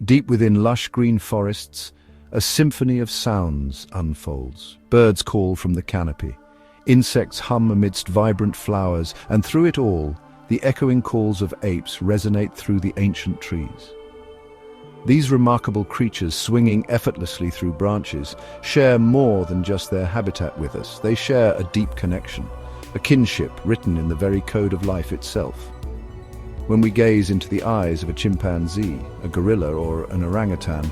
Deep within lush green forests, a symphony of sounds unfolds. Birds call from the canopy. Insects hum amidst vibrant flowers, and through it all, the echoing calls of apes resonate through the ancient trees. These remarkable creatures, swinging effortlessly through branches, share more than just their habitat with us. They share a deep connection, a kinship written in the very code of life itself. When we gaze into the eyes of a chimpanzee, a gorilla, or an orangutan,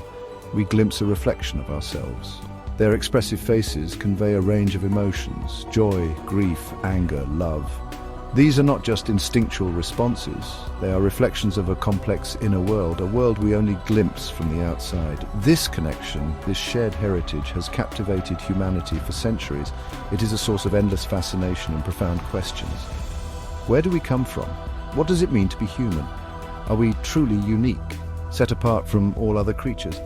we glimpse a reflection of ourselves. Their expressive faces convey a range of emotions: joy, grief, anger, love. These are not just instinctual responses, they are reflections of a complex inner world, a world we only glimpse from the outside. This connection, this shared heritage, has captivated humanity for centuries. It is a source of endless fascination and profound questions. Where do we come from? What does it mean to be human? Are we truly unique, set apart from all other creatures?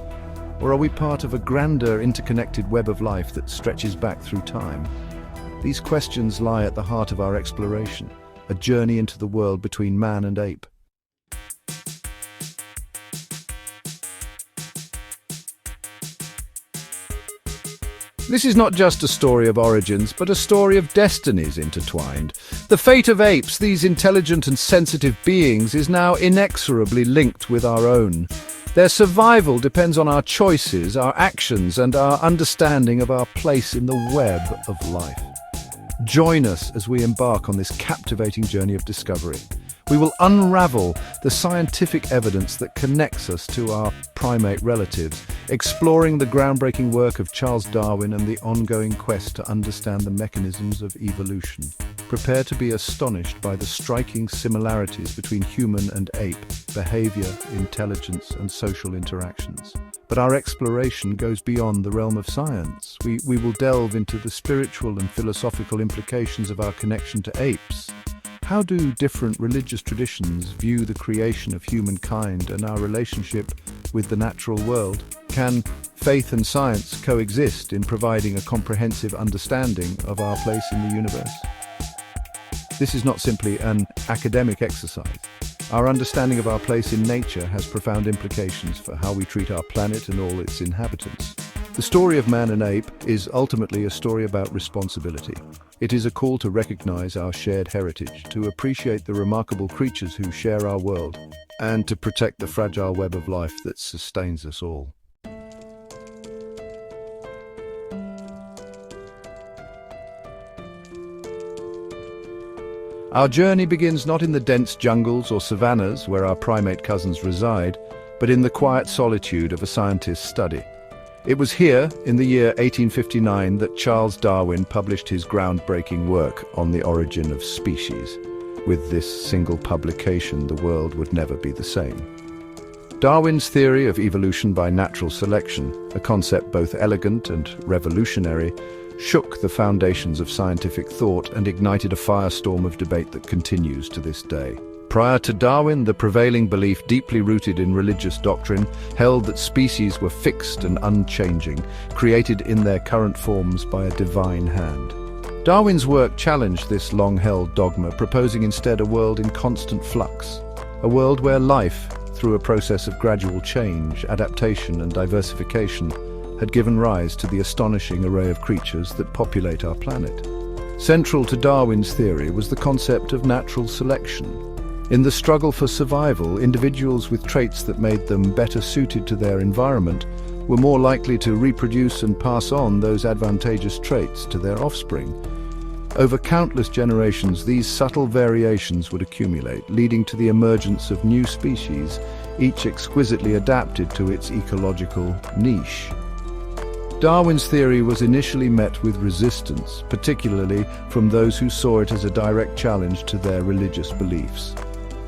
Or are we part of a grander, interconnected web of life that stretches back through time? These questions lie at the heart of our exploration, a journey into the world between man and ape. This is not just a story of origins, but a story of destinies intertwined. The fate of apes, these intelligent and sensitive beings, is now inexorably linked with our own. Their survival depends on our choices, our actions, and our understanding of our place in the web of life. Join us as we embark on this captivating journey of discovery. We will unravel the scientific evidence that connects us to our primate relatives, exploring the groundbreaking work of Charles Darwin and the ongoing quest to understand the mechanisms of evolution. Prepare to be astonished by the striking similarities between human and ape behavior, intelligence, and social interactions. But our exploration goes beyond the realm of science. We will delve into the spiritual and philosophical implications of our connection to apes. How do different religious traditions view the creation of humankind and our relationship with the natural world? Can faith and science coexist in providing a comprehensive understanding of our place in the universe? This is not simply an academic exercise. Our understanding of our place in nature has profound implications for how we treat our planet and all its inhabitants. The story of man and ape is ultimately a story about responsibility. It is a call to recognize our shared heritage, to appreciate the remarkable creatures who share our world, and to protect the fragile web of life that sustains us all. Our journey begins not in the dense jungles or savannas where our primate cousins reside, but in the quiet solitude of a scientist's study. It was here, in the year 1859, that Charles Darwin published his groundbreaking work on the origin of species. With this single publication, the world would never be the same. Darwin's theory of evolution by natural selection, a concept both elegant and revolutionary, shook the foundations of scientific thought and ignited a firestorm of debate that continues to this day. Prior to Darwin, the prevailing belief, deeply rooted in religious doctrine, held that species were fixed and unchanging, created in their current forms by a divine hand. Darwin's work challenged this long-held dogma, proposing instead a world in constant flux, a world where life, through a process of gradual change, adaptation, and diversification, had given rise to the astonishing array of creatures that populate our planet. Central to Darwin's theory was the concept of natural selection. In the struggle for survival, individuals with traits that made them better suited to their environment were more likely to reproduce and pass on those advantageous traits to their offspring. Over countless generations, these subtle variations would accumulate, leading to the emergence of new species, each exquisitely adapted to its ecological niche. Darwin's theory was initially met with resistance, particularly from those who saw it as a direct challenge to their religious beliefs.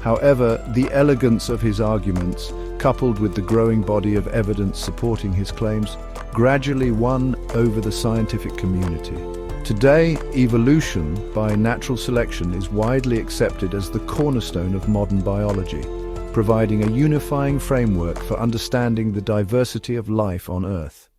However, the elegance of his arguments, coupled with the growing body of evidence supporting his claims, gradually won over the scientific community. Today, evolution by natural selection is widely accepted as the cornerstone of modern biology, providing a unifying framework for understanding the diversity of life on Earth.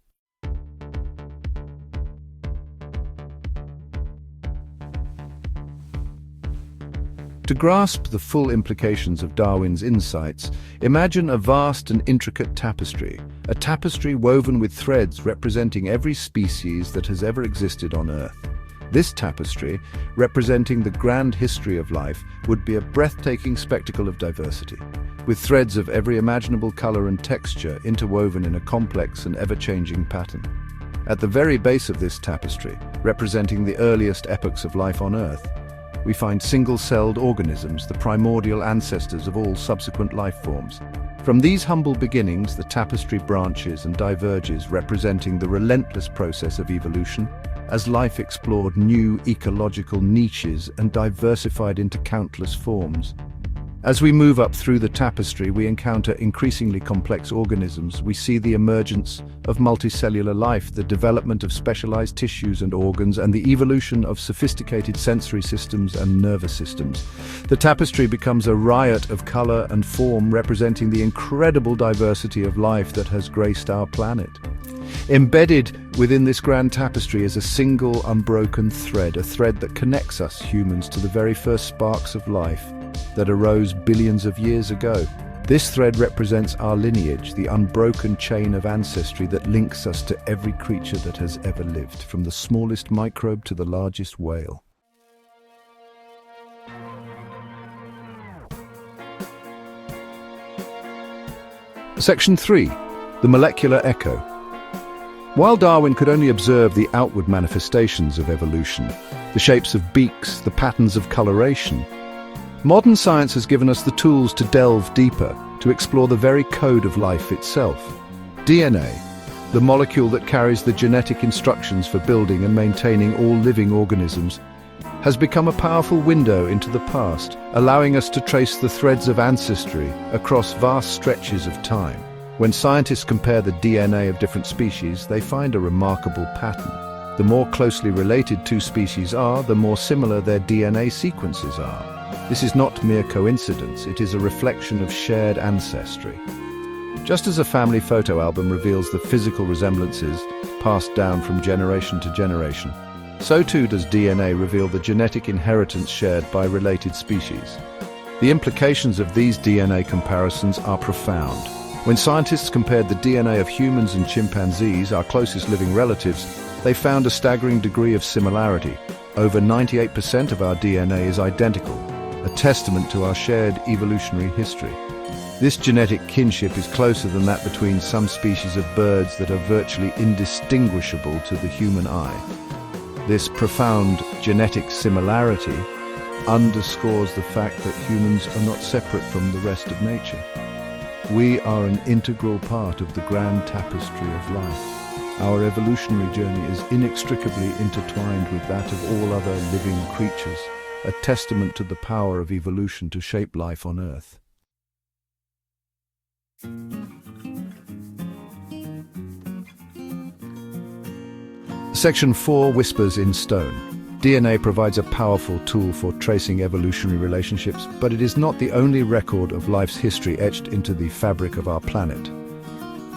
To grasp the full implications of Darwin's insights, imagine a vast and intricate tapestry, a tapestry woven with threads representing every species that has ever existed on Earth. This tapestry, representing the grand history of life, would be a breathtaking spectacle of diversity, with threads of every imaginable color and texture interwoven in a complex and ever-changing pattern. At the very base of this tapestry, representing the earliest epochs of life on Earth, we find single-celled organisms, the primordial ancestors of all subsequent life forms. From these humble beginnings, the tapestry branches and diverges, representing the relentless process of evolution, as life explored new ecological niches and diversified into countless forms. As we move up through the tapestry, we encounter increasingly complex organisms. We see the emergence of multicellular life, the development of specialized tissues and organs, and the evolution of sophisticated sensory systems and nervous systems. The tapestry becomes a riot of color and form, representing the incredible diversity of life that has graced our planet. Embedded within this grand tapestry is a single unbroken thread, a thread that connects us humans to the very first sparks of life that arose billions of years ago. This thread represents our lineage, the unbroken chain of ancestry that links us to every creature that has ever lived, from the smallest microbe to the largest whale. Section 3. The molecular echo. While Darwin could only observe the outward manifestations of evolution, the shapes of beaks, the patterns of coloration, modern science has given us the tools to delve deeper, to explore the very code of life itself. DNA, the molecule that carries the genetic instructions for building and maintaining all living organisms, has become a powerful window into the past, allowing us to trace the threads of ancestry across vast stretches of time. When scientists compare the DNA of different species, they find a remarkable pattern. The more closely related two species are, the more similar their DNA sequences are. This is not mere coincidence, it is a reflection of shared ancestry. Just as a family photo album reveals the physical resemblances passed down from generation to generation, so too does DNA reveal the genetic inheritance shared by related species. The implications of these DNA comparisons are profound. When scientists compared the DNA of humans and chimpanzees, our closest living relatives, they found a staggering degree of similarity. Over 98% of our DNA is identical, a testament to our shared evolutionary history. This genetic kinship is closer than that between some species of birds that are virtually indistinguishable to the human eye. This profound genetic similarity underscores the fact that humans are not separate from the rest of nature. We are an integral part of the grand tapestry of life. Our evolutionary journey is inextricably intertwined with that of all other living creatures, a testament to the power of evolution to shape life on Earth. Section 4. Whispers in Stone. DNA provides a powerful tool for tracing evolutionary relationships, but it is not the only record of life's history etched into the fabric of our planet.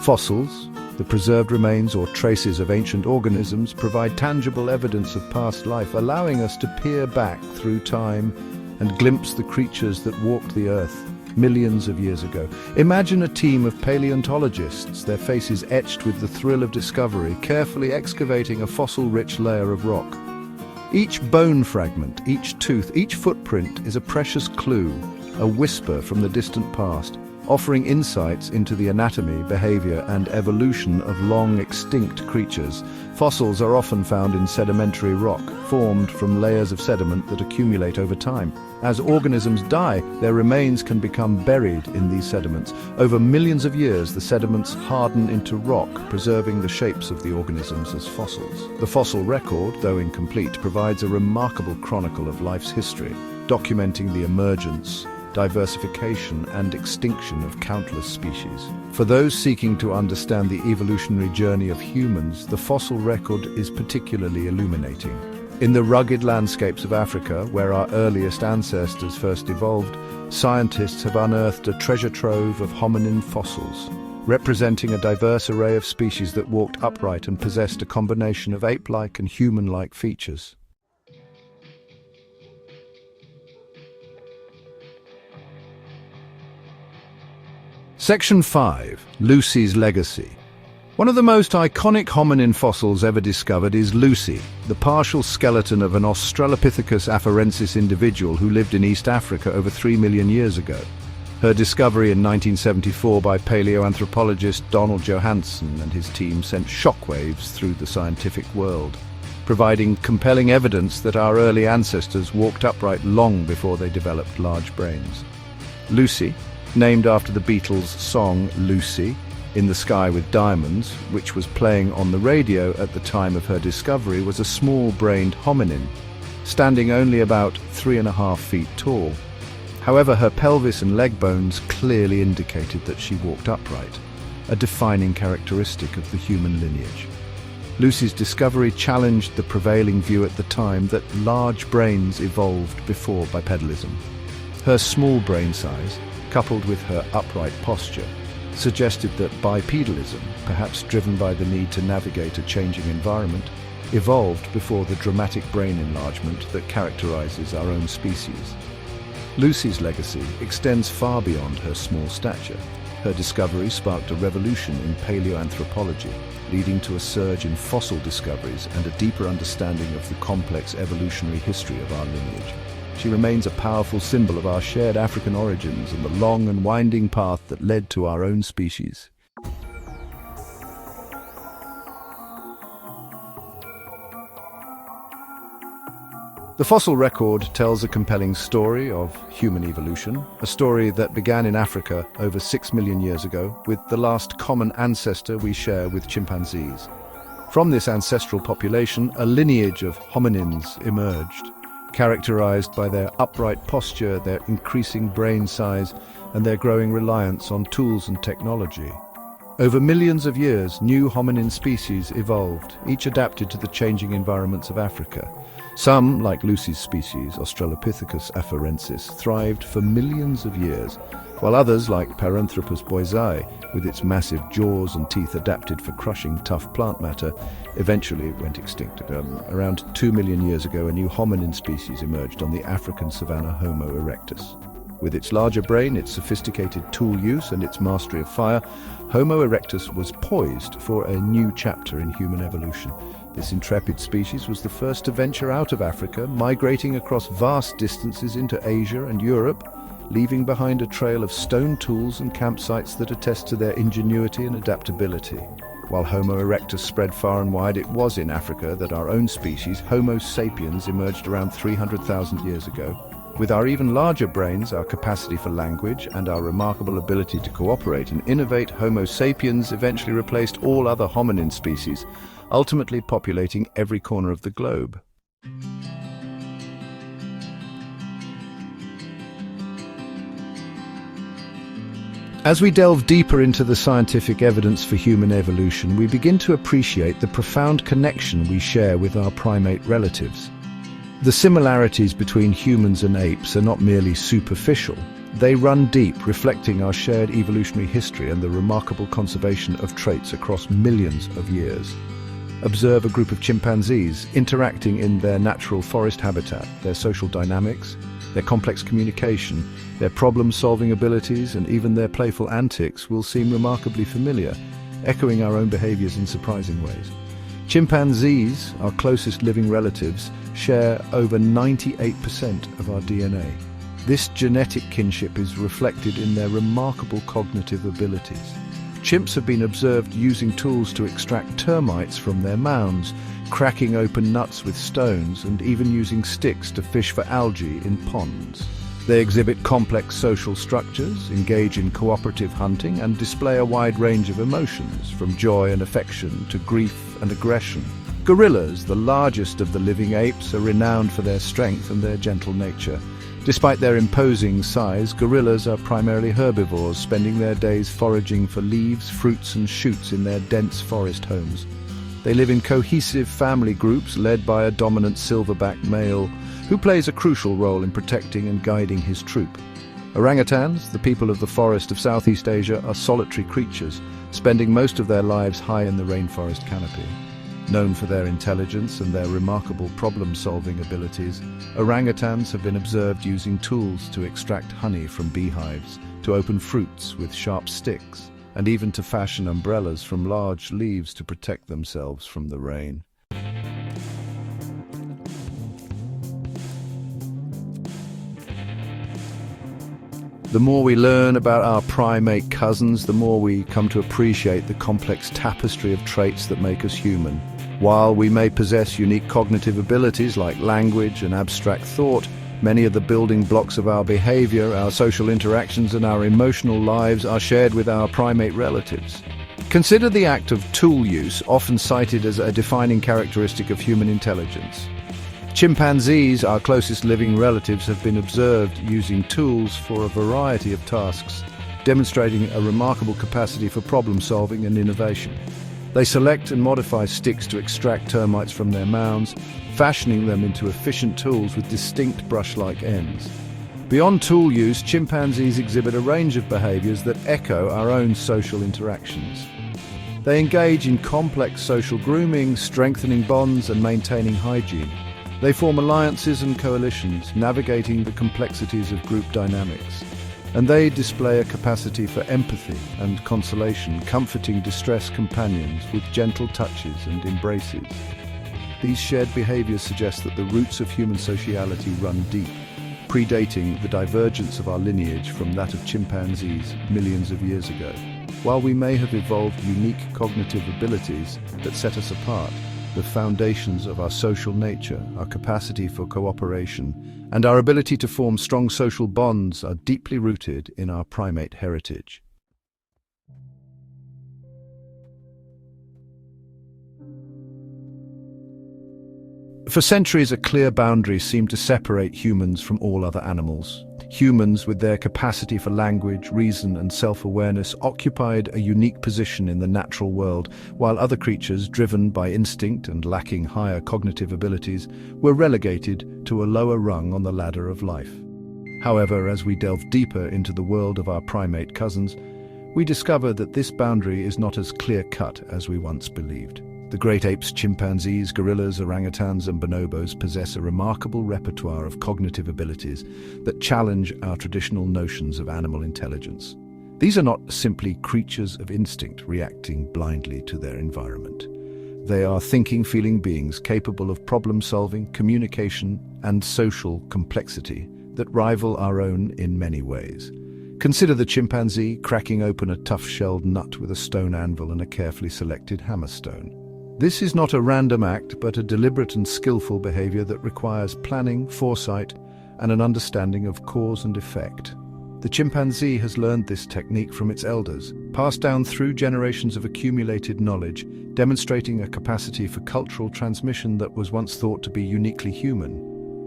Fossils, the preserved remains or traces of ancient organisms, provide tangible evidence of past life, allowing us to peer back through time and glimpse the creatures that walked the Earth millions of years ago. Imagine a team of paleontologists, their faces etched with the thrill of discovery, carefully excavating a fossil-rich layer of rock. Each bone fragment, each tooth, each footprint is a precious clue, a whisper from the distant past, offering insights into the anatomy, behavior, and evolution of long-extinct creatures. Fossils are often found in sedimentary rock, formed from layers of sediment that accumulate over time. As organisms die, their remains can become buried in these sediments. Over millions of years, the sediments harden into rock, preserving the shapes of the organisms as fossils. The fossil record, though incomplete, provides a remarkable chronicle of life's history, documenting the emergence, diversification, and extinction of countless species. For those seeking to understand the evolutionary journey of humans, the fossil record is particularly illuminating. In the rugged landscapes of Africa, where our earliest ancestors first evolved, scientists have unearthed a treasure trove of hominin fossils, representing a diverse array of species that walked upright and possessed a combination of ape-like and human-like features. Section 5. Lucy's Legacy. One of the most iconic hominin fossils ever discovered is Lucy, the partial skeleton of an Australopithecus afarensis individual who lived in East Africa over 3 million years ago. Her discovery in 1974 by paleoanthropologist Donald Johanson and his team sent shockwaves through the scientific world, providing compelling evidence that our early ancestors walked upright long before they developed large brains. Lucy, named after the Beatles' song Lucy, In the Sky with Diamonds, which was playing on the radio at the time of her discovery, was a small-brained hominin, standing only about 3.5 feet tall. However, her pelvis and leg bones clearly indicated that she walked upright, a defining characteristic of the human lineage. Lucy's discovery challenged the prevailing view at the time that large brains evolved before bipedalism. Her small brain size, coupled with her upright posture, suggested that bipedalism, perhaps driven by the need to navigate a changing environment, evolved before the dramatic brain enlargement that characterizes our own species. Lucy's legacy extends far beyond her small stature. Her discovery sparked a revolution in paleoanthropology, leading to a surge in fossil discoveries and a deeper understanding of the complex evolutionary history of our lineage. She remains a powerful symbol of our shared African origins and the long and winding path that led to our own species. The fossil record tells a compelling story of human evolution, a story that began in Africa over 6 million years ago, with the last common ancestor we share with chimpanzees. From this ancestral population, a lineage of hominins emerged, characterized by their upright posture, their increasing brain size, and their growing reliance on tools and technology. Over millions of years, new hominin species evolved, each adapted to the changing environments of Africa. Some, like Lucy's species, Australopithecus afarensis, thrived for millions of years, while others, like Paranthropus boisei, with its massive jaws and teeth adapted for crushing tough plant matter, eventually went extinct. Around 2 million years ago, a new hominin species emerged on the African savanna, Homo erectus. With its larger brain, its sophisticated tool use, and its mastery of fire, Homo erectus was poised for a new chapter in human evolution. This intrepid species was the first to venture out of Africa, migrating across vast distances into Asia and Europe, leaving behind a trail of stone tools and campsites that attest to their ingenuity and adaptability. While Homo erectus spread far and wide, it was in Africa that our own species, Homo sapiens, emerged around 300,000 years ago. With our even larger brains, our capacity for language, and our remarkable ability to cooperate and innovate, Homo sapiens eventually replaced all other hominin species, ultimately populating every corner of the globe. As we delve deeper into the scientific evidence for human evolution, we begin to appreciate the profound connection we share with our primate relatives. The similarities between humans and apes are not merely superficial. They run deep, reflecting our shared evolutionary history and the remarkable conservation of traits across millions of years. Observe a group of chimpanzees interacting in their natural forest habitat. Their social dynamics, their complex communication, their problem-solving abilities, and even their playful antics will seem remarkably familiar, echoing our own behaviors in surprising ways. Chimpanzees, our closest living relatives, share over 98% of our DNA. This genetic kinship is reflected in their remarkable cognitive abilities. Chimps have been observed using tools to extract termites from their mounds, cracking open nuts with stones, and even using sticks to fish for algae in ponds. They exhibit complex social structures, engage in cooperative hunting, and display a wide range of emotions, from joy and affection to grief and aggression. Gorillas, the largest of the living apes, are renowned for their strength and their gentle nature. Despite their imposing size, gorillas are primarily herbivores, spending their days foraging for leaves, fruits, and shoots in their dense forest homes. They live in cohesive family groups led by a dominant silverback male, who plays a crucial role in protecting and guiding his troop. Orangutans, the people of the forest of Southeast Asia, are solitary creatures, spending most of their lives high in the rainforest canopy. Known for their intelligence and their remarkable problem-solving abilities, orangutans have been observed using tools to extract honey from beehives, to open fruits with sharp sticks, and even to fashion umbrellas from large leaves to protect themselves from the rain. The more we learn about our primate cousins, the more we come to appreciate the complex tapestry of traits that make us human. While we may possess unique cognitive abilities like language and abstract thought, many of the building blocks of our behavior, our social interactions, and our emotional lives are shared with our primate relatives. Consider the act of tool use, often cited as a defining characteristic of human intelligence. Chimpanzees, our closest living relatives, have been observed using tools for a variety of tasks, demonstrating a remarkable capacity for problem-solving and innovation. They select and modify sticks to extract termites from their mounds, fashioning them into efficient tools with distinct brush-like ends. Beyond tool use, chimpanzees exhibit a range of behaviors that echo our own social interactions. They engage in complex social grooming, strengthening bonds and maintaining hygiene. They form alliances and coalitions, navigating the complexities of group dynamics. And they display a capacity for empathy and consolation, comforting distressed companions with gentle touches and embraces. These shared behaviors suggest that the roots of human sociality run deep, predating the divergence of our lineage from that of chimpanzees millions of years ago. While we may have evolved unique cognitive abilities that set us apart, the foundations of our social nature, our capacity for cooperation, and our ability to form strong social bonds are deeply rooted in our primate heritage. For centuries, a clear boundary seemed to separate humans from all other animals. Humans, with their capacity for language, reason, and self-awareness, occupied a unique position in the natural world, while other creatures, driven by instinct and lacking higher cognitive abilities, were relegated to a lower rung on the ladder of life. However, as we delve deeper into the world of our primate cousins, we discover that this boundary is not as clear-cut as we once believed. The great apes, chimpanzees, gorillas, orangutans, and bonobos possess a remarkable repertoire of cognitive abilities that challenge our traditional notions of animal intelligence. These are not simply creatures of instinct reacting blindly to their environment. They are thinking, feeling beings capable of problem-solving, communication, and social complexity that rival our own in many ways. Consider the chimpanzee cracking open a tough-shelled nut with a stone anvil and a carefully selected hammerstone. This is not a random act, but a deliberate and skillful behavior that requires planning, foresight, and an understanding of cause and effect. The chimpanzee has learned this technique from its elders, passed down through generations of accumulated knowledge, demonstrating a capacity for cultural transmission that was once thought to be uniquely human.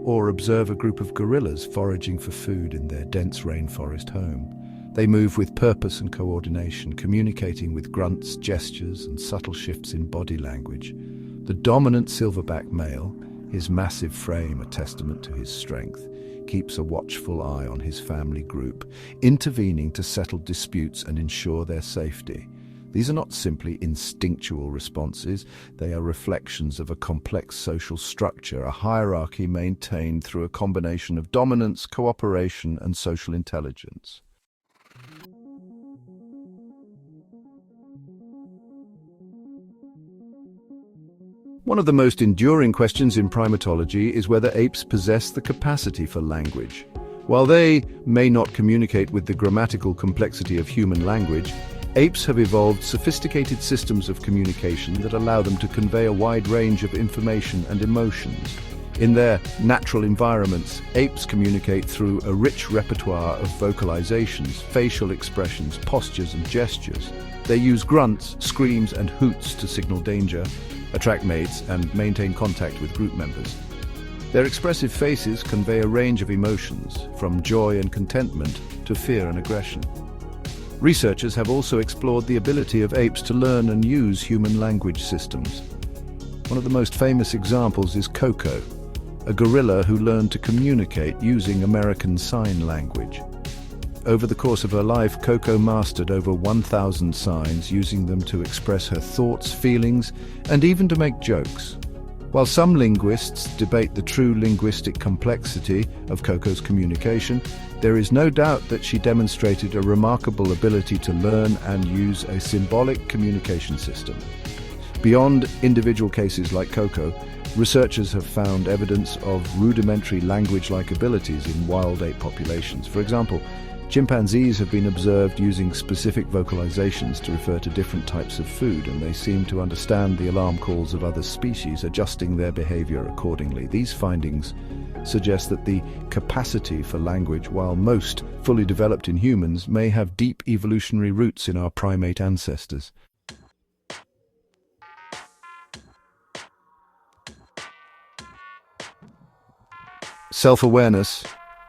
Or observe a group of gorillas foraging for food in their dense rainforest home. They move with purpose and coordination, communicating with grunts, gestures, and subtle shifts in body language. The dominant silverback male, his massive frame a testament to his strength, keeps a watchful eye on his family group, intervening to settle disputes and ensure their safety. These are not simply instinctual responses, they are reflections of a complex social structure, a hierarchy maintained through a combination of dominance, cooperation, and social intelligence. One of the most enduring questions in primatology is whether apes possess the capacity for language. While they may not communicate with the grammatical complexity of human language, apes have evolved sophisticated systems of communication that allow them to convey a wide range of information and emotions. In their natural environments, apes communicate through a rich repertoire of vocalizations, facial expressions, postures, and gestures. They use grunts, screams, and hoots to signal danger, attract mates, and maintain contact with group members. Their expressive faces convey a range of emotions, from joy and contentment to fear and aggression. Researchers have also explored the ability of apes to learn and use human language systems. One of the most famous examples is Coco, a gorilla who learned to communicate using American Sign Language. Over the course of her life, Coco mastered over 1,000 signs, using them to express her thoughts, feelings, and even to make jokes. While some linguists debate the true linguistic complexity of Coco's communication, there is no doubt that she demonstrated a remarkable ability to learn and use a symbolic communication system. Beyond individual cases like Coco, researchers have found evidence of rudimentary language-like abilities in wild ape populations. For example, chimpanzees have been observed using specific vocalizations to refer to different types of food, and they seem to understand the alarm calls of other species, adjusting their behavior accordingly. These findings suggest that the capacity for language, while most fully developed in humans, may have deep evolutionary roots in our primate ancestors. Self-awareness,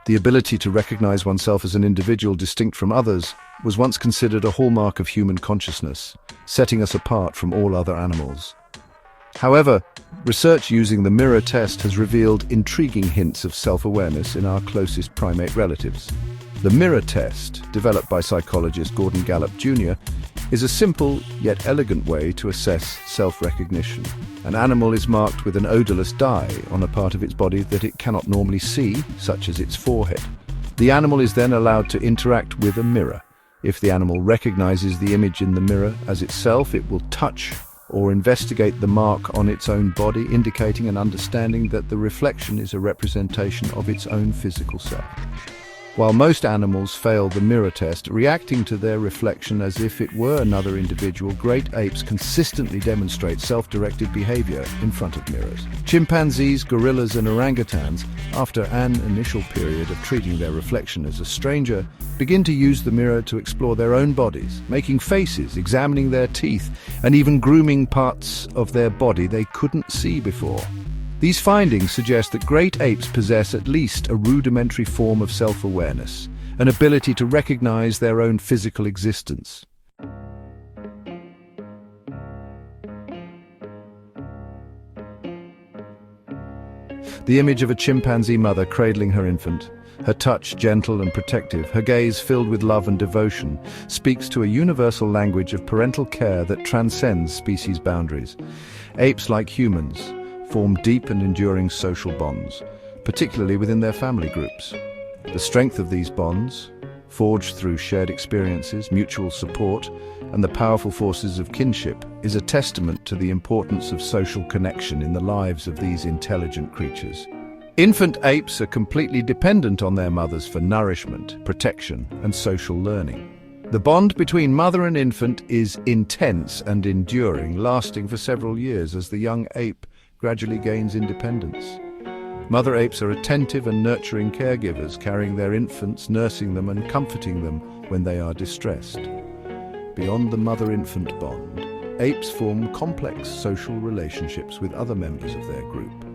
the ability to recognize oneself as an individual distinct from others, was once considered a hallmark of human consciousness, setting us apart from all other animals. However, research using the mirror test has revealed intriguing hints of self-awareness in our closest primate relatives. The mirror test, developed by psychologist Gordon Gallup Jr., is a simple yet elegant way to assess self-recognition. An animal is marked with an odorless dye on a part of its body that it cannot normally see, such as its forehead. The animal is then allowed to interact with a mirror. If the animal recognizes the image in the mirror as itself, it will touch or investigate the mark on its own body, indicating an understanding that the reflection is a representation of its own physical self. While most animals fail the mirror test, reacting to their reflection as if it were another individual, great apes consistently demonstrate self-directed behavior in front of mirrors. Chimpanzees, gorillas, and orangutans, after an initial period of treating their reflection as a stranger, begin to use the mirror to explore their own bodies, making faces, examining their teeth, and even grooming parts of their body they couldn't see before. These findings suggest that great apes possess at least a rudimentary form of self-awareness, an ability to recognize their own physical existence. The image of a chimpanzee mother cradling her infant, her touch gentle and protective, her gaze filled with love and devotion, speaks to a universal language of parental care that transcends species boundaries. Apes, like humans, form deep and enduring social bonds, particularly within their family groups. The strength of these bonds, forged through shared experiences, mutual support, and the powerful forces of kinship, is a testament to the importance of social connection in the lives of these intelligent creatures. Infant apes are completely dependent on their mothers for nourishment, protection, and social learning. The bond between mother and infant is intense and enduring, lasting for several years as the young ape gradually gains independence. Mother apes are attentive and nurturing caregivers, carrying their infants, nursing them, and comforting them when they are distressed. Beyond the mother-infant bond, apes form complex social relationships with other members of their group.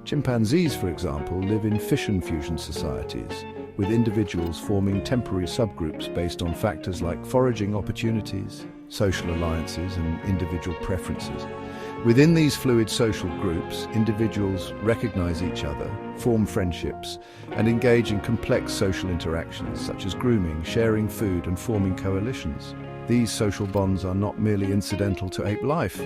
Chimpanzees, for example, live in fission fusion societies, with individuals forming temporary subgroups based on factors like foraging opportunities, social alliances, and individual preferences. Within these fluid social groups, individuals recognize each other, form friendships, and engage in complex social interactions such as grooming, sharing food, and forming coalitions. These social bonds are not merely incidental to ape life.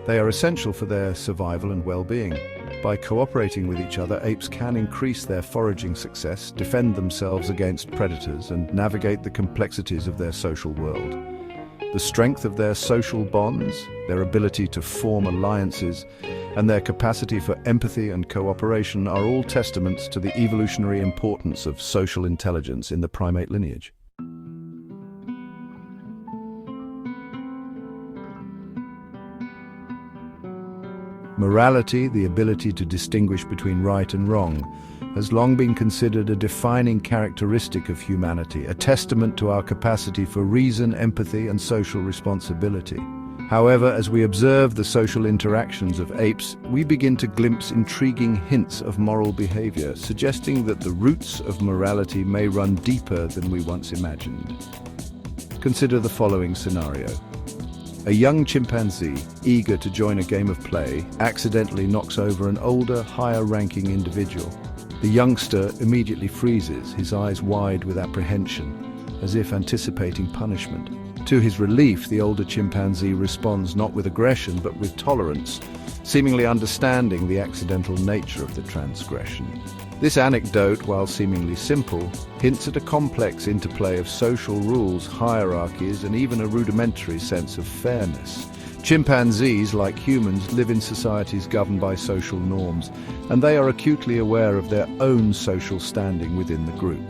They are essential for their survival and well-being. By cooperating with each other, apes can increase their foraging success, defend themselves against predators, and navigate the complexities of their social world. The strength of their social bonds, their ability to form alliances, and their capacity for empathy and cooperation are all testaments to the evolutionary importance of social intelligence in the primate lineage. Morality, the ability to distinguish between right and wrong, has long been considered a defining characteristic of humanity, a testament to our capacity for reason, empathy, and social responsibility. However, as we observe the social interactions of apes, we begin to glimpse intriguing hints of moral behavior, suggesting that the roots of morality may run deeper than we once imagined. Consider the following scenario. A young chimpanzee, eager to join a game of play, accidentally knocks over an older, higher-ranking individual. The youngster immediately freezes, his eyes wide with apprehension, as if anticipating punishment. To his relief, the older chimpanzee responds not with aggression but with tolerance, seemingly understanding the accidental nature of the transgression. This anecdote, while seemingly simple, hints at a complex interplay of social rules, hierarchies, and even a rudimentary sense of fairness. Chimpanzees, like humans, live in societies governed by social norms, and they are acutely aware of their own social standing within the group.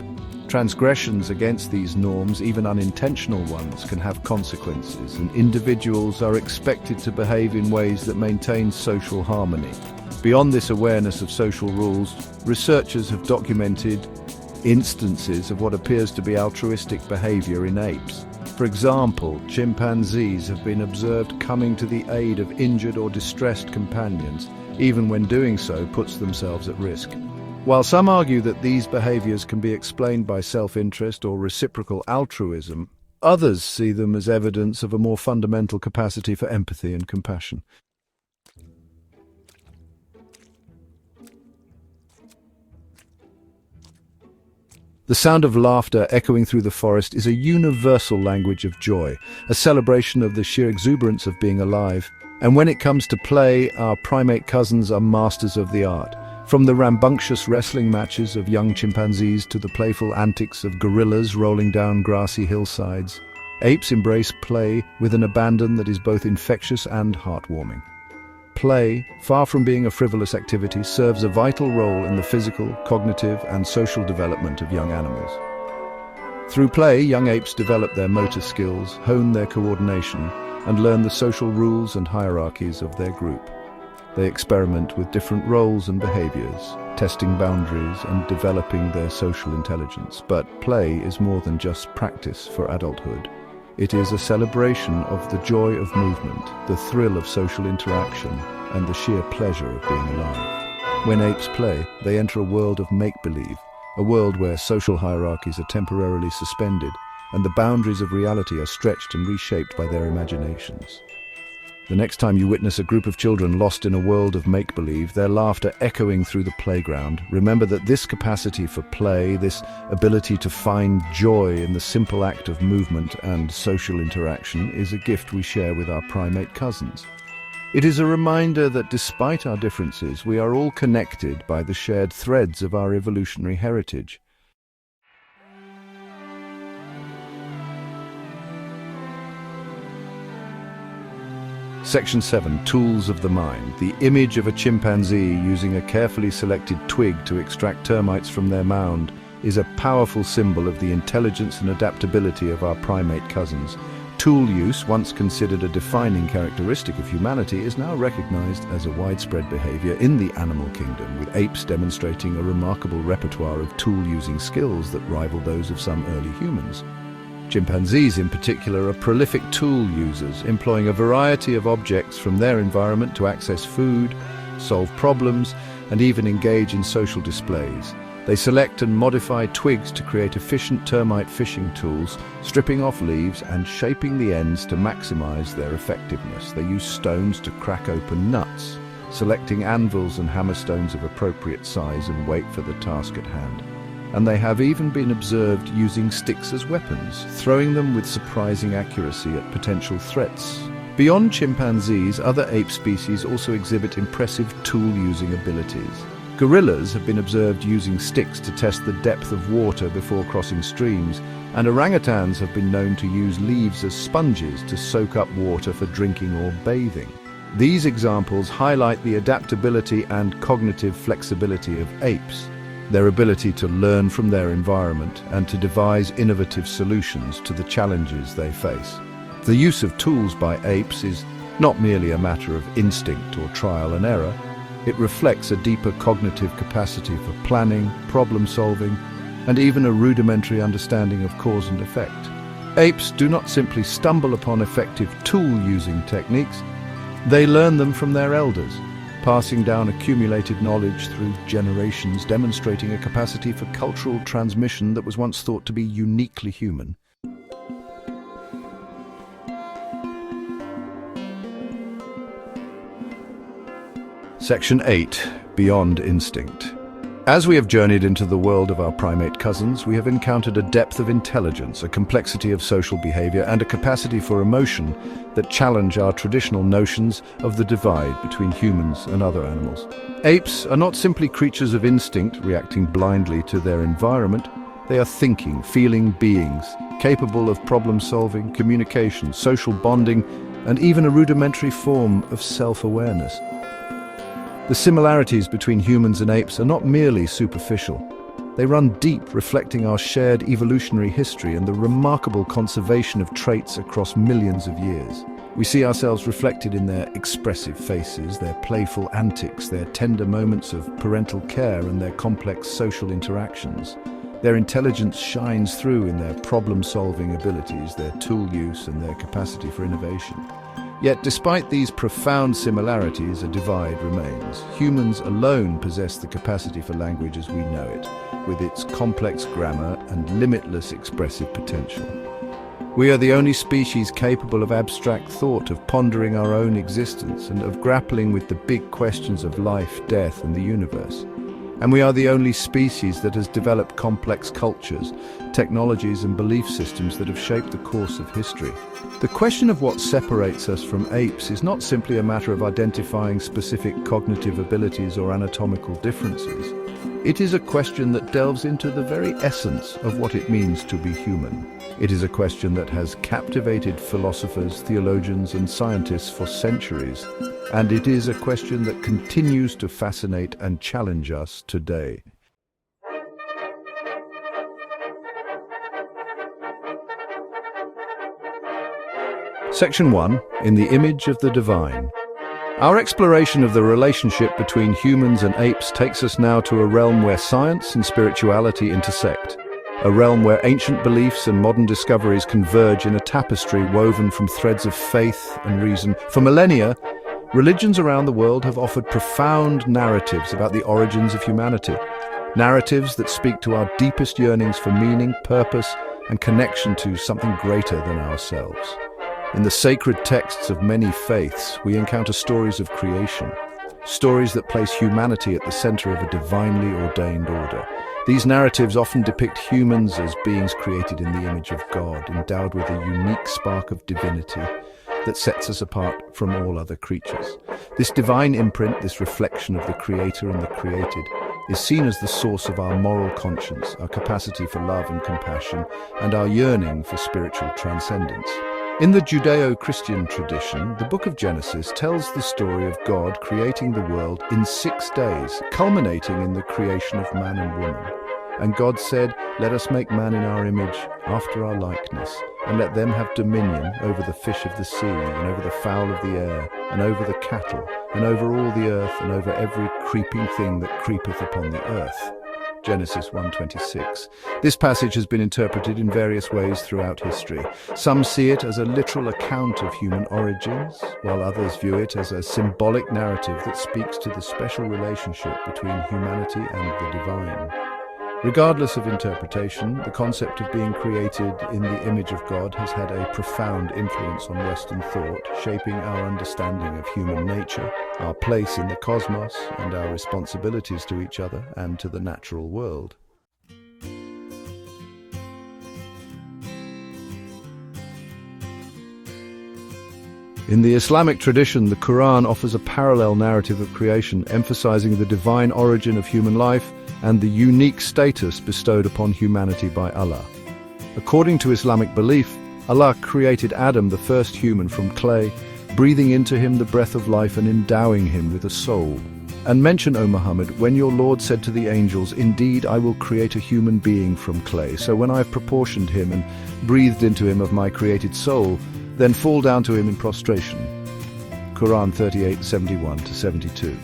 Transgressions against these norms, even unintentional ones, can have consequences, and individuals are expected to behave in ways that maintain social harmony. Beyond this awareness of social rules, researchers have documented instances of what appears to be altruistic behavior in apes. For example, chimpanzees have been observed coming to the aid of injured or distressed companions, even when doing so puts themselves at risk. While some argue that these behaviors can be explained by self-interest or reciprocal altruism, others see them as evidence of a more fundamental capacity for empathy and compassion. The sound of laughter echoing through the forest is a universal language of joy, a celebration of the sheer exuberance of being alive. And when it comes to play, our primate cousins are masters of the art. From the rambunctious wrestling matches of young chimpanzees to the playful antics of gorillas rolling down grassy hillsides, apes embrace play with an abandon that is both infectious and heartwarming. Play, far from being a frivolous activity, serves a vital role in the physical, cognitive, and social development of young animals. Through play, young apes develop their motor skills, hone their coordination, and learn the social rules and hierarchies of their group. They experiment with different roles and behaviors, testing boundaries and developing their social intelligence. But play is more than just practice for adulthood. It is a celebration of the joy of movement, the thrill of social interaction, and the sheer pleasure of being alive. When apes play, they enter a world of make-believe, a world where social hierarchies are temporarily suspended, and the boundaries of reality are stretched and reshaped by their imaginations. The next time you witness a group of children lost in a world of make-believe, their laughter echoing through the playground, remember that this capacity for play, this ability to find joy in the simple act of movement and social interaction, is a gift we share with our primate cousins. It is a reminder that despite our differences, we are all connected by the shared threads of our evolutionary heritage. Section 7. Tools of the Mind. The image of a chimpanzee using a carefully selected twig to extract termites from their mound is a powerful symbol of the intelligence and adaptability of our primate cousins. Tool use, once considered a defining characteristic of humanity, is now recognized as a widespread behavior in the animal kingdom, with apes demonstrating a remarkable repertoire of tool-using skills that rival those of some early humans. Chimpanzees, in particular, are prolific tool users, employing a variety of objects from their environment to access food, solve problems, and even engage in social displays. They select and modify twigs to create efficient termite fishing tools, stripping off leaves and shaping the ends to maximize their effectiveness. They use stones to crack open nuts, selecting anvils and hammerstones of appropriate size and weight for the task at hand. And they have even been observed using sticks as weapons, throwing them with surprising accuracy at potential threats. Beyond chimpanzees, other ape species also exhibit impressive tool-using abilities. Gorillas have been observed using sticks to test the depth of water before crossing streams, and orangutans have been known to use leaves as sponges to soak up water for drinking or bathing. These examples highlight the adaptability and cognitive flexibility of apes, their ability to learn from their environment and to devise innovative solutions to the challenges they face. The use of tools by apes is not merely a matter of instinct or trial and error. It reflects a deeper cognitive capacity for planning, problem-solving, and even a rudimentary understanding of cause and effect. Apes do not simply stumble upon effective tool-using techniques. They learn them from their elders, passing down accumulated knowledge through generations, demonstrating a capacity for cultural transmission that was once thought to be uniquely human. Section 8. Beyond Instinct. As we have journeyed into the world of our primate cousins, we have encountered a depth of intelligence, a complexity of social behavior, and a capacity for emotion that challenge our traditional notions of the divide between humans and other animals. Apes are not simply creatures of instinct reacting blindly to their environment. They are thinking, feeling beings, capable of problem-solving, communication, social bonding, and even a rudimentary form of self-awareness. The similarities between humans and apes are not merely superficial. They run deep, reflecting our shared evolutionary history and the remarkable conservation of traits across millions of years. We see ourselves reflected in their expressive faces, their playful antics, their tender moments of parental care, and their complex social interactions. Their intelligence shines through in their problem-solving abilities, their tool use, and their capacity for innovation. Yet, despite these profound similarities, a divide remains. Humans alone possess the capacity for language as we know it, with its complex grammar and limitless expressive potential. We are the only species capable of abstract thought, of pondering our own existence, and of grappling with the big questions of life, death, and the universe. And we are the only species that has developed complex cultures, technologies, and belief systems that have shaped the course of history. The question of what separates us from apes is not simply a matter of identifying specific cognitive abilities or anatomical differences. It is a question that delves into the very essence of what it means to be human. It is a question that has captivated philosophers, theologians, and scientists for centuries. And it is a question that continues to fascinate and challenge us today. Section 1. In the Image of the Divine. Our exploration of the relationship between humans and apes takes us now to a realm where science and spirituality intersect. A realm where ancient beliefs and modern discoveries converge in a tapestry woven from threads of faith and reason. For millennia, religions around the world have offered profound narratives about the origins of humanity. Narratives that speak to our deepest yearnings for meaning, purpose, and connection to something greater than ourselves. In the sacred texts of many faiths, we encounter stories of creation, stories that place humanity at the center of a divinely ordained order. These narratives often depict humans as beings created in the image of God, endowed with a unique spark of divinity that sets us apart from all other creatures. This divine imprint, this reflection of the Creator and the created, is seen as the source of our moral conscience, our capacity for love and compassion, and our yearning for spiritual transcendence. In the Judeo-Christian tradition, the book of Genesis tells the story of God creating the world in 6 days, culminating in the creation of man and woman. And God said, "Let us make man in our image, after our likeness, and let them have dominion over the fish of the sea, and over the fowl of the air, and over the cattle, and over all the earth, and over every creeping thing that creepeth upon the earth." Genesis 1:26. This passage has been interpreted in various ways throughout history. Some see it as a literal account of human origins, while others view it as a symbolic narrative that speaks to the special relationship between humanity and the divine. Regardless of interpretation, the concept of being created in the image of God has had a profound influence on Western thought, shaping our understanding of human nature, our place in the cosmos, and our responsibilities to each other and to the natural world. In the Islamic tradition, the Quran offers a parallel narrative of creation, emphasizing the divine origin of human life and the unique status bestowed upon humanity by Allah. According to Islamic belief, Allah created Adam, the first human, from clay, breathing into him the breath of life and endowing him with a soul. And mention, O Muhammad, when your Lord said to the angels, "Indeed, I will create a human being from clay. So when I have proportioned him and breathed into him of my created soul, then fall down to him in prostration." Quran 38:71-72.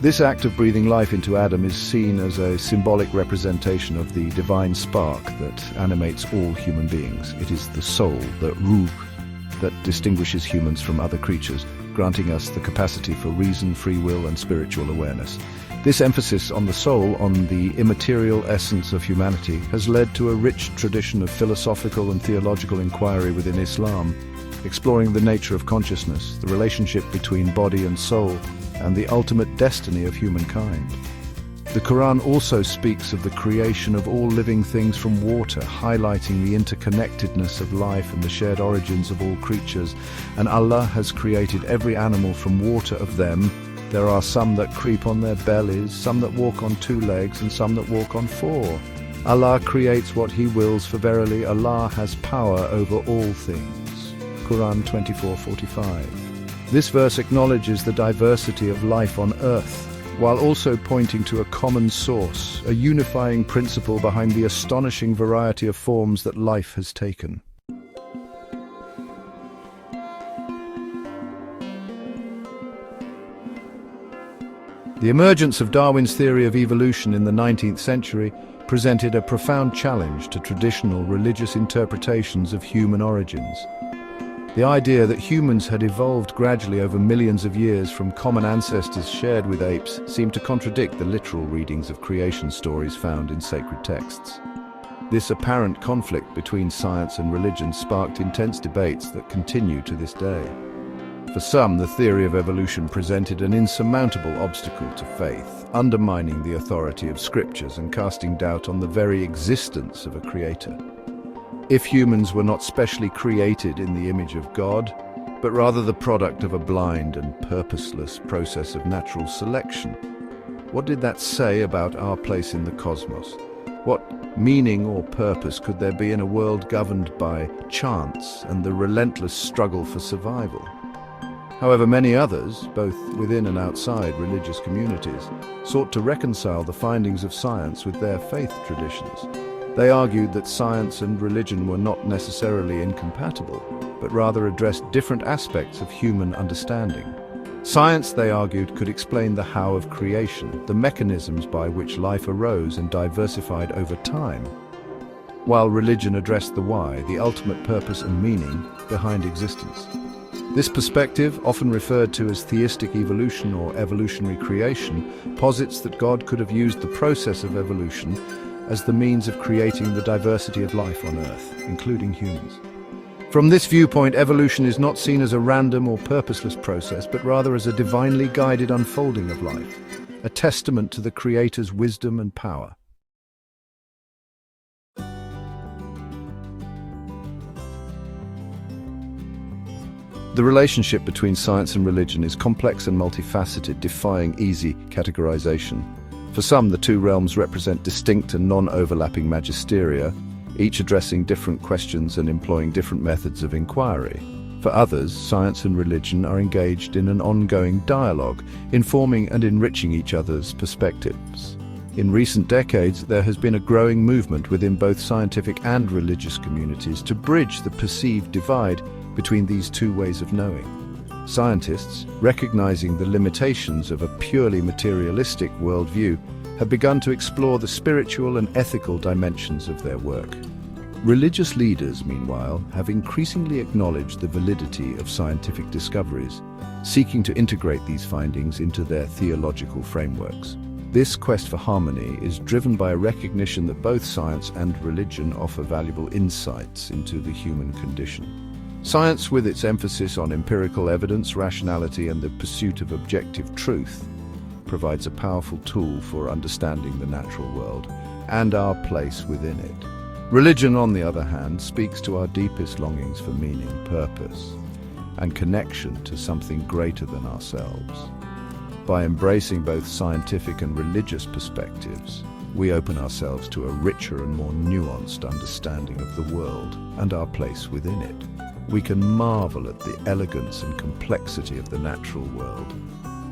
This act of breathing life into Adam is seen as a symbolic representation of the divine spark that animates all human beings. It is the soul, the ruh, that distinguishes humans from other creatures, granting us the capacity for reason, free will, and spiritual awareness. This emphasis on the soul, on the immaterial essence of humanity, has led to a rich tradition of philosophical and theological inquiry within Islam, exploring the nature of consciousness, the relationship between body and soul, and the ultimate destiny of humankind. The Quran also speaks of the creation of all living things from water, highlighting the interconnectedness of life and the shared origins of all creatures. And Allah has created every animal from water. Of them, there are some that creep on their bellies, some that walk on 2 legs, and some that walk on 4. Allah creates what He wills, for verily Allah has power over all things. Quran 24:45. This verse acknowledges the diversity of life on earth, while also pointing to a common source, a unifying principle behind the astonishing variety of forms that life has taken. The emergence of Darwin's theory of evolution in the 19th century presented a profound challenge to traditional religious interpretations of human origins. The idea that humans had evolved gradually over millions of years from common ancestors shared with apes seemed to contradict the literal readings of creation stories found in sacred texts. This apparent conflict between science and religion sparked intense debates that continue to this day. For some, the theory of evolution presented an insurmountable obstacle to faith, undermining the authority of scriptures and casting doubt on the very existence of a creator. If humans were not specially created in the image of God, but rather the product of a blind and purposeless process of natural selection, what did that say about our place in the cosmos? What meaning or purpose could there be in a world governed by chance and the relentless struggle for survival? However, many others, both within and outside religious communities, sought to reconcile the findings of science with their faith traditions. They argued that science and religion were not necessarily incompatible, but rather addressed different aspects of human understanding. Science, they argued, could explain the how of creation, the mechanisms by which life arose and diversified over time, while religion addressed the why, the ultimate purpose and meaning behind existence. This perspective, often referred to as theistic evolution or evolutionary creation, posits that God could have used the process of evolution as the means of creating the diversity of life on Earth, including humans. From this viewpoint, evolution is not seen as a random or purposeless process, but rather as a divinely guided unfolding of life, a testament to the Creator's wisdom and power. The relationship between science and religion is complex and multifaceted, defying easy categorization. For some, the two realms represent distinct and non-overlapping magisteria, each addressing different questions and employing different methods of inquiry. For others, science and religion are engaged in an ongoing dialogue, informing and enriching each other's perspectives. In recent decades, there has been a growing movement within both scientific and religious communities to bridge the perceived divide between these two ways of knowing. Scientists, recognizing the limitations of a purely materialistic worldview, have begun to explore the spiritual and ethical dimensions of their work. Religious leaders, meanwhile, have increasingly acknowledged the validity of scientific discoveries, seeking to integrate these findings into their theological frameworks. This quest for harmony is driven by a recognition that both science and religion offer valuable insights into the human condition. Science, with its emphasis on empirical evidence, rationality, and the pursuit of objective truth, provides a powerful tool for understanding the natural world and our place within it. Religion, on the other hand, speaks to our deepest longings for meaning, purpose, and connection to something greater than ourselves. By embracing both scientific and religious perspectives, we open ourselves to a richer and more nuanced understanding of the world and our place within it. We can marvel at the elegance and complexity of the natural world,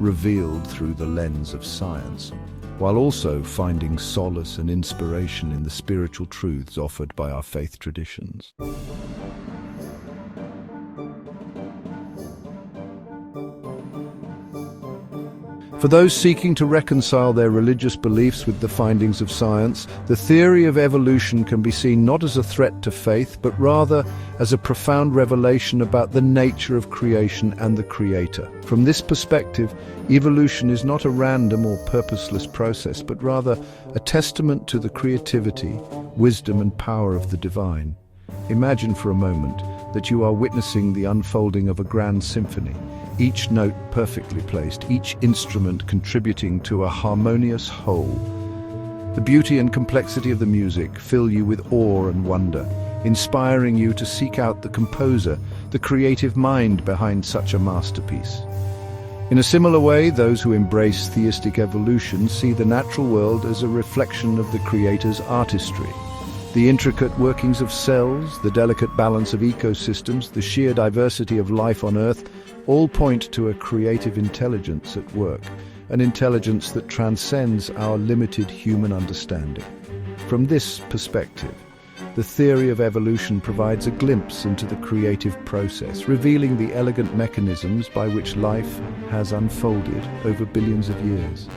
revealed through the lens of science, while also finding solace and inspiration in the spiritual truths offered by our faith traditions. For those seeking to reconcile their religious beliefs with the findings of science, the theory of evolution can be seen not as a threat to faith, but rather as a profound revelation about the nature of creation and the Creator. From this perspective, evolution is not a random or purposeless process, but rather a testament to the creativity, wisdom, and power of the divine. Imagine for a moment that you are witnessing the unfolding of a grand symphony. each note perfectly placed, each instrument contributing to a harmonious whole. The beauty and complexity of the music fill you with awe and wonder, inspiring you to seek out the composer, the creative mind behind such a masterpiece. In a similar way, those who embrace theistic evolution see the natural world as a reflection of the Creator's artistry. The intricate workings of cells, the delicate balance of ecosystems, the sheer diversity of life on Earth, all point to a creative intelligence at work, an intelligence that transcends our limited human understanding. From this perspective, the theory of evolution provides a glimpse into the creative process, revealing the elegant mechanisms by which life has unfolded over billions of years.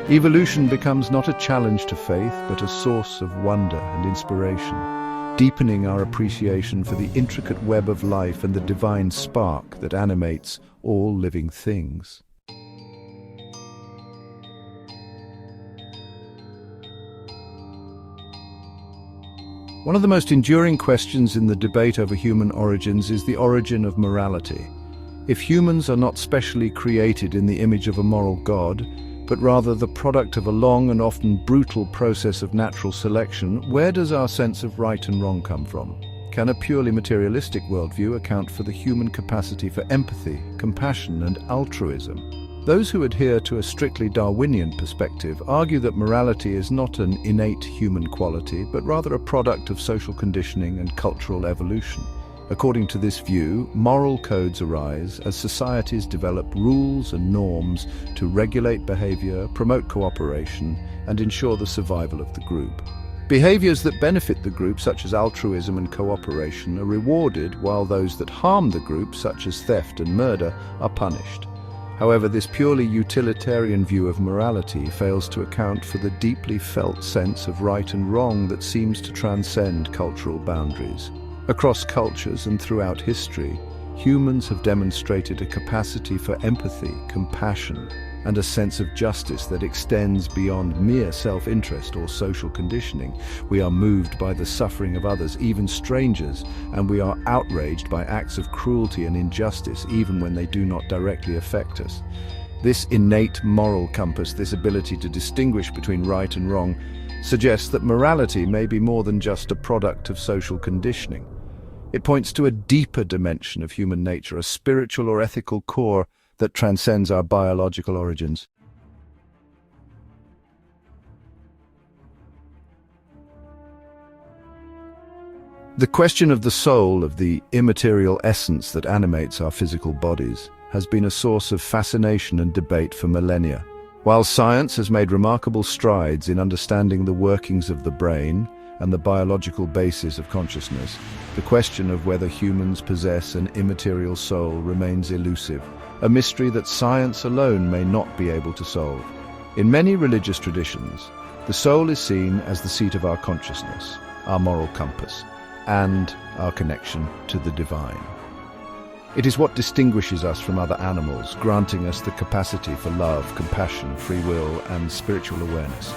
Evolution becomes not a challenge to faith, but a source of wonder and inspiration, deepening our appreciation for the intricate web of life and the divine spark that animates all living things. One of the most enduring questions in the debate over human origins is the origin of morality. If humans are not specially created in the image of a moral God, but rather the product of a long and often brutal process of natural selection, where does our sense of right and wrong come from? Can a purely materialistic worldview account for the human capacity for empathy, compassion, and altruism? Those who adhere to a strictly Darwinian perspective argue that morality is not an innate human quality, but rather a product of social conditioning and cultural evolution. According to this view, moral codes arise as societies develop rules and norms to regulate behavior, promote cooperation, and ensure the survival of the group. Behaviors that benefit the group, such as altruism and cooperation, are rewarded, while those that harm the group, such as theft and murder, are punished. However, this purely utilitarian view of morality fails to account for the deeply felt sense of right and wrong that seems to transcend cultural boundaries. Across cultures and throughout history, humans have demonstrated a capacity for empathy, compassion, and a sense of justice that extends beyond mere self-interest or social conditioning. We are moved by the suffering of others, even strangers, and we are outraged by acts of cruelty and injustice, even when they do not directly affect us. This innate moral compass, this ability to distinguish between right and wrong, suggests that morality may be more than just a product of social conditioning. It points to a deeper dimension of human nature, a spiritual or ethical core that transcends our biological origins. The question of the soul, of the immaterial essence that animates our physical bodies, has been a source of fascination and debate for millennia. While science has made remarkable strides in understanding the workings of the brain and the biological basis of consciousness, the question of whether humans possess an immaterial soul remains elusive, a mystery that science alone may not be able to solve. In many religious traditions, the soul is seen as the seat of our consciousness, our moral compass, and our connection to the divine. It is what distinguishes us from other animals, granting us the capacity for love, compassion, free will, and spiritual awareness.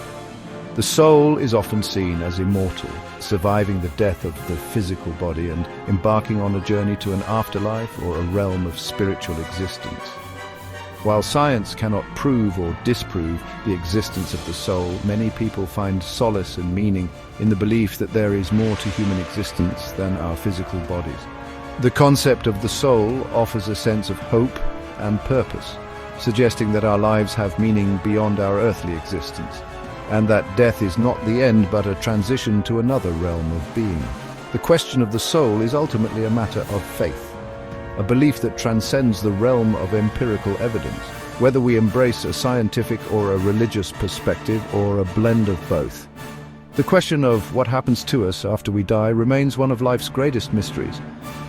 The soul is often seen as immortal, surviving the death of the physical body and embarking on a journey to an afterlife or a realm of spiritual existence. While science cannot prove or disprove the existence of the soul, many people find solace and meaning in the belief that there is more to human existence than our physical bodies. The concept of the soul offers a sense of hope and purpose, suggesting that our lives have meaning beyond our earthly existence, and that death is not the end but a transition to another realm of being. The question of the soul is ultimately a matter of faith, a belief that transcends the realm of empirical evidence, whether we embrace a scientific or a religious perspective or a blend of both. The question of what happens to us after we die remains one of life's greatest mysteries,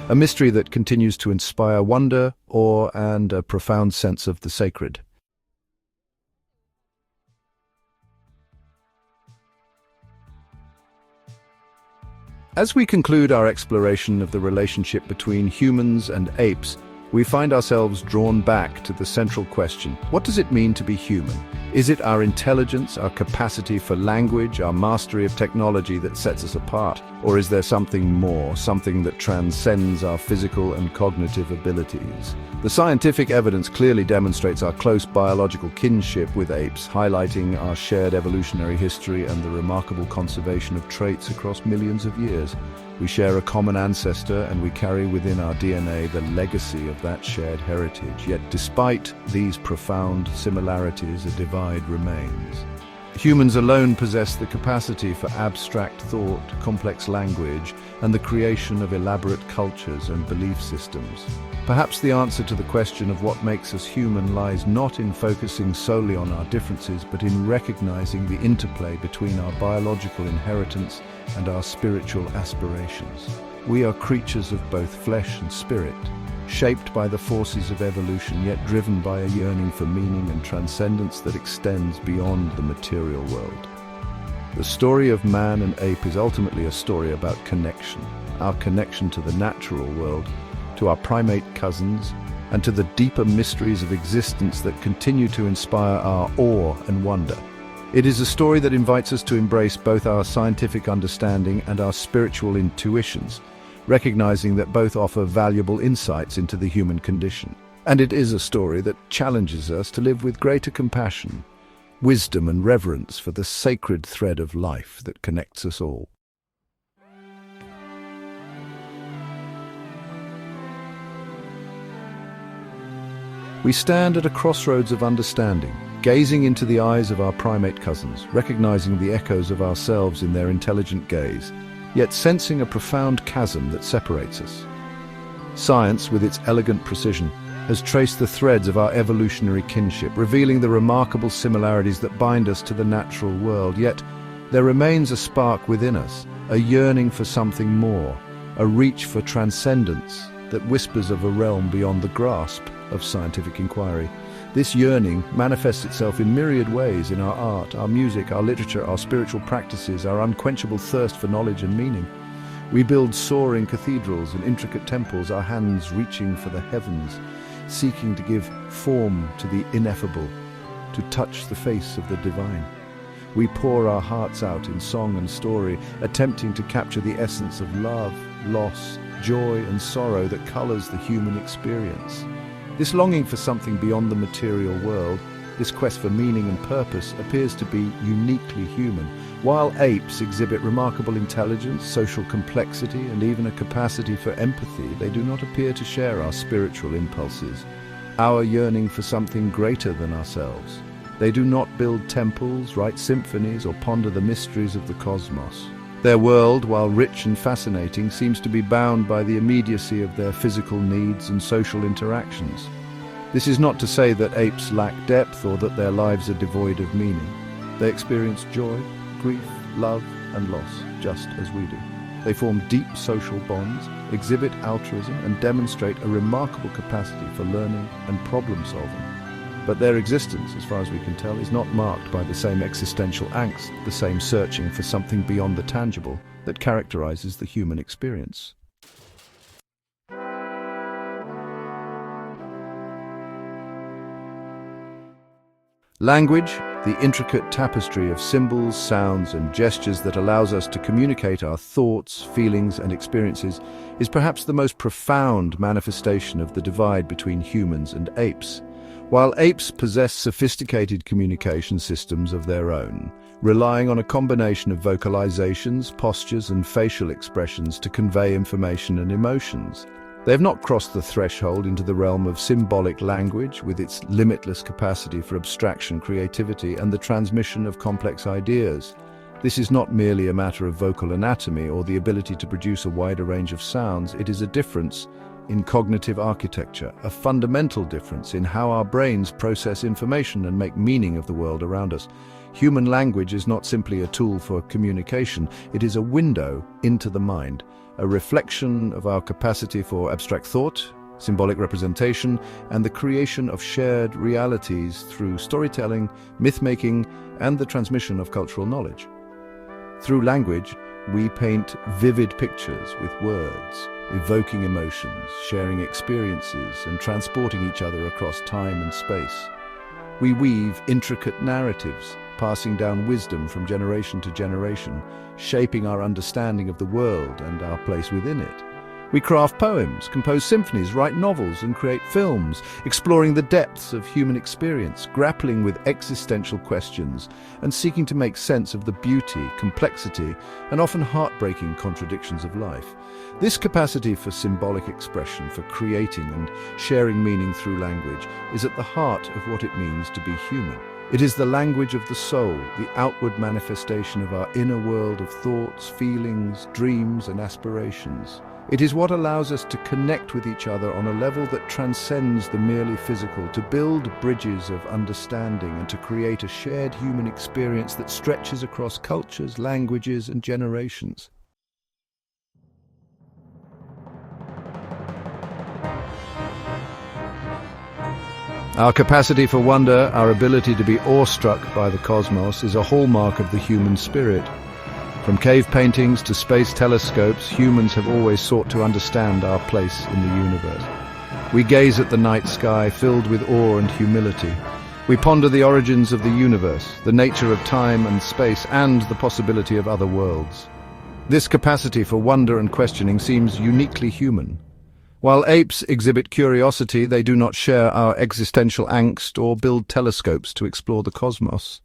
a mystery that continues to inspire wonder, awe, and a profound sense of the sacred. As we conclude our exploration of the relationship between humans and apes, we find ourselves drawn back to the central question: what does it mean to be human? Is it our intelligence, our capacity for language, our mastery of technology that sets us apart? Or is there something more, something that transcends our physical and cognitive abilities? The scientific evidence clearly demonstrates our close biological kinship with apes, highlighting our shared evolutionary history and the remarkable conservation of traits across millions of years. We share a common ancestor, and we carry within our DNA the legacy of that shared heritage. Yet despite these profound similarities, a divide remains. Humans alone possess the capacity for abstract thought, complex language, and the creation of elaborate cultures and belief systems. Perhaps the answer to the question of what makes us human lies not in focusing solely on our differences, but in recognizing the interplay between our biological inheritance and our spiritual aspirations. We are creatures of both flesh and spirit, shaped by the forces of evolution, yet driven by a yearning for meaning and transcendence that extends beyond the material world. The story of man and ape is ultimately a story about connection, our connection to the natural world, to our primate cousins, and to the deeper mysteries of existence that continue to inspire our awe and wonder. It is a story that invites us to embrace both our scientific understanding and our spiritual intuitions, recognizing that both offer valuable insights into the human condition. And it is a story that challenges us to live with greater compassion, wisdom and reverence for the sacred thread of life that connects us all. We stand at a crossroads of understanding, gazing into the eyes of our primate cousins, recognizing the echoes of ourselves in their intelligent gaze, yet sensing a profound chasm that separates us. Science, with its elegant precision, has traced the threads of our evolutionary kinship, revealing the remarkable similarities that bind us to the natural world. Yet there remains a spark within us, a yearning for something more, a reach for transcendence that whispers of a realm beyond the grasp of scientific inquiry. This yearning manifests itself in myriad ways in our art, our music, our literature, our spiritual practices, our unquenchable thirst for knowledge and meaning. We build soaring cathedrals and intricate temples, our hands reaching for the heavens, seeking to give form to the ineffable, to touch the face of the divine. We pour our hearts out in song and story, attempting to capture the essence of love, loss, joy and sorrow that colors the human experience. This longing for something beyond the material world, this quest for meaning and purpose, appears to be uniquely human. While apes exhibit remarkable intelligence, social complexity, and even a capacity for empathy, they do not appear to share our spiritual impulses, our yearning for something greater than ourselves. They do not build temples, write symphonies, or ponder the mysteries of the cosmos. Their world, while rich and fascinating, seems to be bound by the immediacy of their physical needs and social interactions. This is not to say that apes lack depth or that their lives are devoid of meaning. They experience joy, grief, love, and loss, just as we do. They form deep social bonds, exhibit altruism, and demonstrate a remarkable capacity for learning and problem-solving. But their existence, as far as we can tell, is not marked by the same existential angst, the same searching for something beyond the tangible that characterizes the human experience. Language, the intricate tapestry of symbols, sounds, and gestures that allows us to communicate our thoughts, feelings, and experiences, is perhaps the most profound manifestation of the divide between humans and apes. While apes possess sophisticated communication systems of their own, relying on a combination of vocalizations, postures, and facial expressions to convey information and emotions, they have not crossed the threshold into the realm of symbolic language with its limitless capacity for abstraction, creativity, and the transmission of complex ideas. This is not merely a matter of vocal anatomy or the ability to produce a wider range of sounds. It is a difference in cognitive architecture, a fundamental difference in how our brains process information and make meaning of the world around us. Human language is not simply a tool for communication, it is a window into the mind, a reflection of our capacity for abstract thought, symbolic representation, and the creation of shared realities through storytelling, myth-making, and the transmission of cultural knowledge. Through language, we paint vivid pictures with words, evoking emotions, sharing experiences, and transporting each other across time and space. We weave intricate narratives, passing down wisdom from generation to generation, shaping our understanding of the world and our place within it. We craft poems, compose symphonies, write novels, and create films, exploring the depths of human experience, grappling with existential questions, and seeking to make sense of the beauty, complexity, and often heartbreaking contradictions of life. This capacity for symbolic expression, for creating and sharing meaning through language, is at the heart of what it means to be human. It is the language of the soul, the outward manifestation of our inner world of thoughts, feelings, dreams, and aspirations. It is what allows us to connect with each other on a level that transcends the merely physical, to build bridges of understanding and to create a shared human experience that stretches across cultures, languages, and generations. Our capacity for wonder, our ability to be awestruck by the cosmos, is a hallmark of the human spirit. From cave paintings to space telescopes, humans have always sought to understand our place in the universe. We gaze at the night sky filled with awe and humility. We ponder the origins of the universe, the nature of time and space, and the possibility of other worlds. This capacity for wonder and questioning seems uniquely human. While apes exhibit curiosity, they do not share our existential angst or build telescopes to explore the cosmos.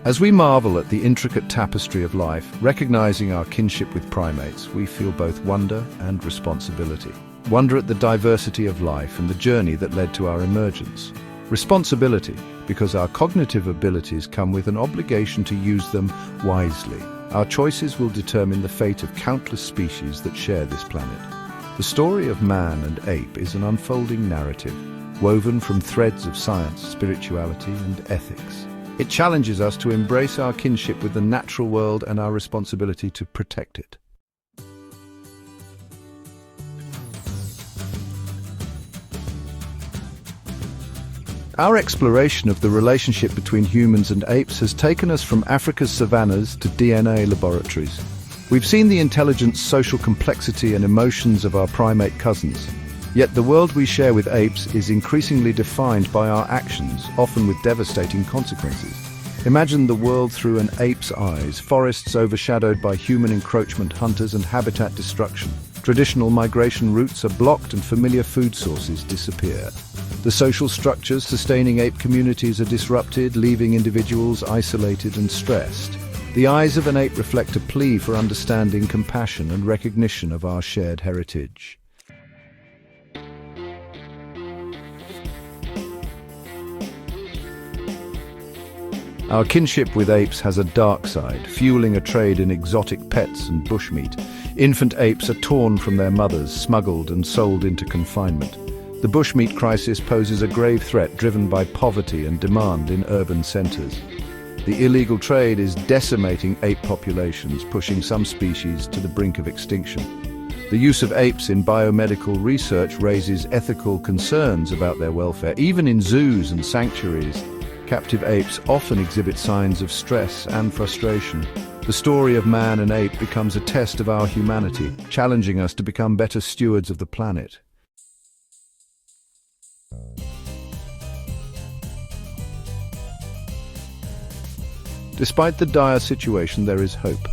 As we marvel at the intricate tapestry of life, recognizing our kinship with primates, we feel both wonder and responsibility. Wonder at the diversity of life and the journey that led to our emergence. Responsibility, because our cognitive abilities come with an obligation to use them wisely. Our choices will determine the fate of countless species that share this planet. The story of man and ape is an unfolding narrative, woven from threads of science, spirituality, and ethics. It challenges us to embrace our kinship with the natural world and our responsibility to protect it. Our exploration of the relationship between humans and apes has taken us from Africa's savannas to DNA laboratories. We've seen the intelligence, social complexity, and emotions of our primate cousins. Yet the world we share with apes is increasingly defined by our actions, often with devastating consequences. Imagine the world through an ape's eyes, forests overshadowed by human encroachment, hunters, and habitat destruction. Traditional migration routes are blocked and familiar food sources disappear. The social structures sustaining ape communities are disrupted, leaving individuals isolated and stressed. The eyes of an ape reflect a plea for understanding, compassion, and recognition of our shared heritage. Our kinship with apes has a dark side, fueling a trade in exotic pets and bushmeat. Infant apes are torn from their mothers, smuggled and sold into confinement. The bushmeat crisis poses a grave threat driven by poverty and demand in urban centres. The illegal trade is decimating ape populations, pushing some species to the brink of extinction. The use of apes in biomedical research raises ethical concerns about their welfare. Even in zoos and sanctuaries, captive apes often exhibit signs of stress and frustration. The story of man and ape becomes a test of our humanity, challenging us to become better stewards of the planet. Despite the dire situation, there is hope.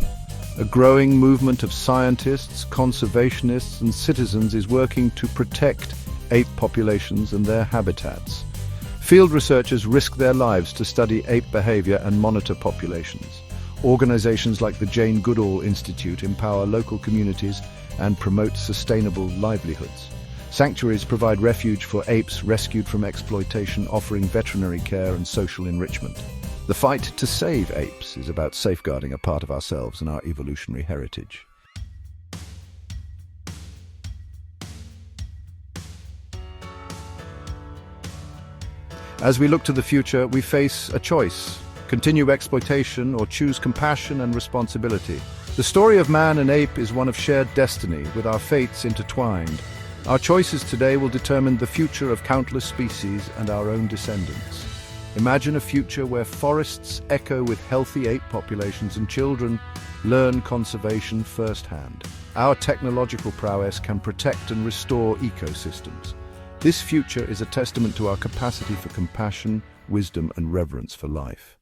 A growing movement of scientists, conservationists, and citizens is working to protect ape populations and their habitats. Field researchers risk their lives to study ape behavior and monitor populations. Organizations like the Jane Goodall Institute empower local communities and promote sustainable livelihoods. Sanctuaries provide refuge for apes rescued from exploitation, offering veterinary care and social enrichment. The fight to save apes is about safeguarding a part of ourselves and our evolutionary heritage. As we look to the future, we face a choice: continue exploitation or choose compassion and responsibility. The story of man and ape is one of shared destiny, with our fates intertwined. Our choices today will determine the future of countless species and our own descendants. Imagine a future where forests echo with healthy ape populations and children learn conservation firsthand. our technological prowess can protect and restore ecosystems. This future is a testament to our capacity for compassion, wisdom, and reverence for life.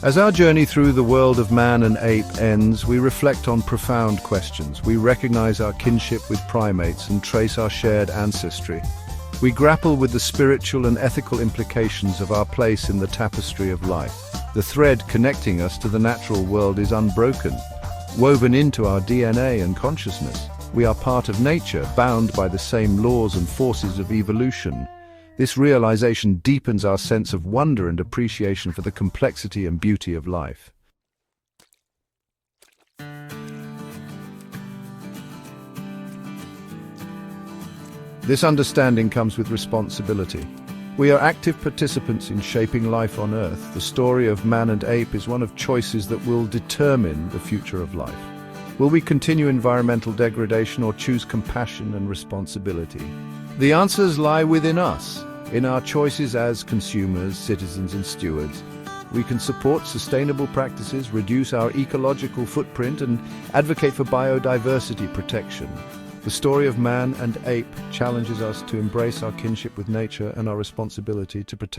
As our journey through the world of man and ape ends, we reflect on profound questions. We recognize our kinship with primates and trace our shared ancestry. We grapple with the spiritual and ethical implications of our place in the tapestry of life. The thread connecting us to the natural world is unbroken, woven into our DNA and consciousness. We are part of nature, bound by the same laws and forces of evolution. This realization deepens our sense of wonder and appreciation for the complexity and beauty of life. This understanding comes with responsibility. We are active participants in shaping life on Earth. The story of man and ape is one of choices that will determine the future of life. Will we continue environmental degradation or choose compassion and responsibility? The answers lie within us, in our choices as consumers, citizens, and stewards. We can support sustainable practices, reduce our ecological footprint, and advocate for biodiversity protection. The story of man and ape challenges us to embrace our kinship with nature and our responsibility to protect